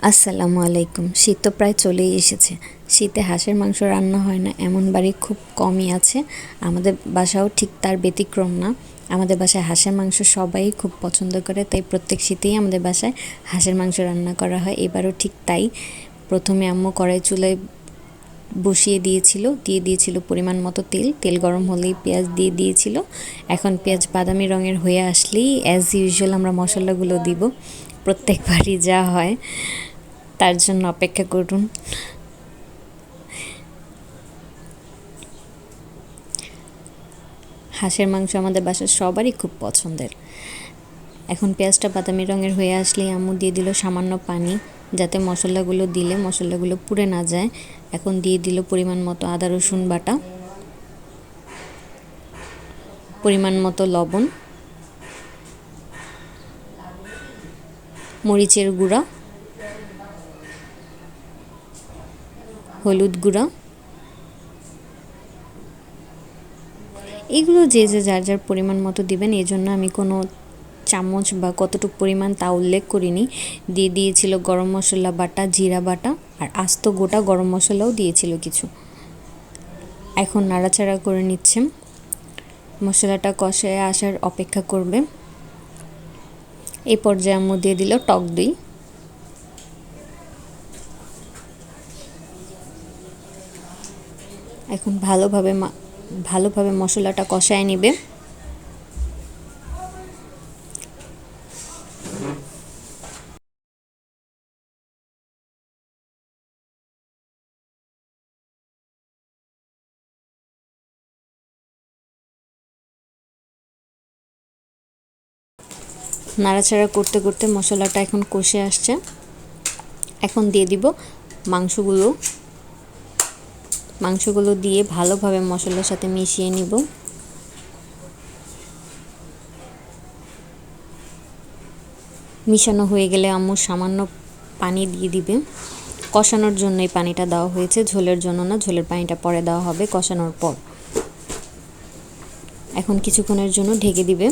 আসসালামু আলাইকুম। শীত তো প্রায় চলেই এসেছে। শীতে হাঁসের মাংস রান্না হয় না এমন বাড়ি খুব কমই আছে। আমাদের বাসাও ঠিক তার ব্যতিক্রম না। আমাদের বাসায় হাঁসের মাংস সবাই খুব পছন্দ করে, তাই প্রত্যেক শীতেই আমাদের বাসায় হাঁসের মাংস রান্না করা হয়। এবারও ঠিক তাই। প্রথমে আম্মু কড়াই চুলায় বসিয়ে দিয়েছিল পরিমাণ মতো তেল গরম হলেই পেঁয়াজ দিয়ে দিয়েছিল। এখন পেঁয়াজ বাদামি রঙের হয়ে আসলেই অ্যাজ ইউজুয়াল আমরা মশলাগুলো দিব। প্রত্যেকবারই যা হয়, তার জন্য অপেক্ষা করুন। হাঁসের মাংস আমাদের বাসার সবারই খুব পছন্দের। এখন পেঁয়াজটা বাদামি রঙের হয়ে আসলেই আম্মু দিয়ে দিল সামান্য পানি, যাতে মশলাগুলো পুড়ে না যায়। এখন দিয়ে দিল পরিমাণ মতো আদা রসুন বাটা, পরিমাণ মতো লবণ, মরিচের গুঁড়া, হলুদ গুঁড়া। এগুলো যে যার যার পরিমাণ মতো দিবেন, এই জন্য আমি কোনো চামচ বা কতটুকু পরিমাণ তা উল্লেখ করিনি। দিয়ে দিয়েছিল গরম মশলা বাটা, জিরা বাটা, আর আস্ত গোটা গরম মশলাও দিয়েছিল কিছু। এখন নাড়াচাড়া করে নিচ্ছে, মশলাটা কষায় আসার অপেক্ষা করবে। এই পর্যায়ে আম্মু দিয়ে দিল টক দই। এখন ভালোভাবে মশলাটা কষায় নেবে। নাড়াচাড়া করতে করতে মশলাটা এখন কষে আসছে। এখন দিয়ে দিব মাংসগুলো দিয়ে ভালোভাবে মশলার সাথে মিশিয়ে নিব। মিশানো হয়ে গেলে আম্মু সামান্য পানি দিয়ে দিবে। কষানোর জন্য এই পানিটা দেওয়া হয়েছে, ঝোলের জন্য না। ঝোলের পানিটা পরে দেওয়া হবে কষানোর পর। এখন কিছুক্ষণের জন্য ঢেকে দিবে।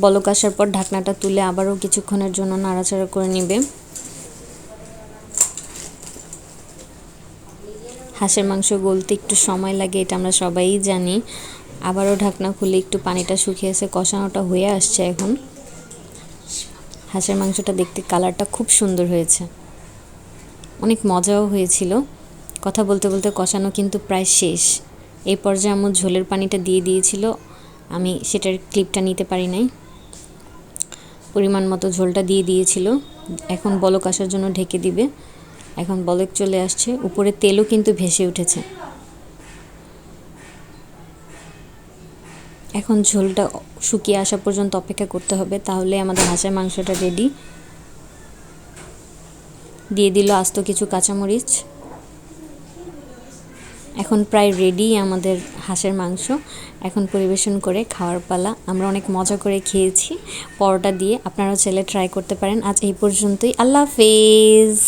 বলক আসার পর ঢাকনাটা তুলে আবারও কিছুক্ষণের জন্য নাড়াচাড়া করে নিবে। হাঁসের মাংস গলতে একটু সময় লাগে, এটা আমরা সবাই জানি। আবারও ঢাকনা খুলে একটু পানিটা শুকিয়ে এসে কষানোটা হয়ে আসছে। এখন হাঁসের মাংসটা দেখতে কালারটা খুব সুন্দর হয়েছে, অনেক মজাও হয়েছিল। কথা বলতে বলতে কষানো কিন্তু প্রায় শেষ। এই পর্যায়ে আমার ঝোলের পানিটা দিয়ে দিয়েছিল, আমি সেটার ক্লিপটা নিতে পারি নাই। পরিমাণ মতো ঝোলটা দিয়ে দিয়েছিল। এখন বলক আসার জন্য ঢেকে দিবে। এখন বলক চলে আসছে, উপরে তেলও কিন্তু ভেসে উঠেছে। এখন ঝোলটা শুকিয়ে আসা পর্যন্ত অপেক্ষা করতে হবে, তাহলে আমাদের হাঁসের মাংসটা রেডি। দিয়ে দিল আস্ত কিছু কাঁচামরিচ। এখন প্রায় রেডি আমাদের হাঁসের মাংস। এখন পরিবেশন করে খাওয়ার পালা। আমরা অনেক মজা করে খেয়েছি পরোটা দিয়ে। আপনারাও চাইলে ট্রাই করতে পারেন। আজ এই পর্যন্তই। আল্লাহ হাফেজ।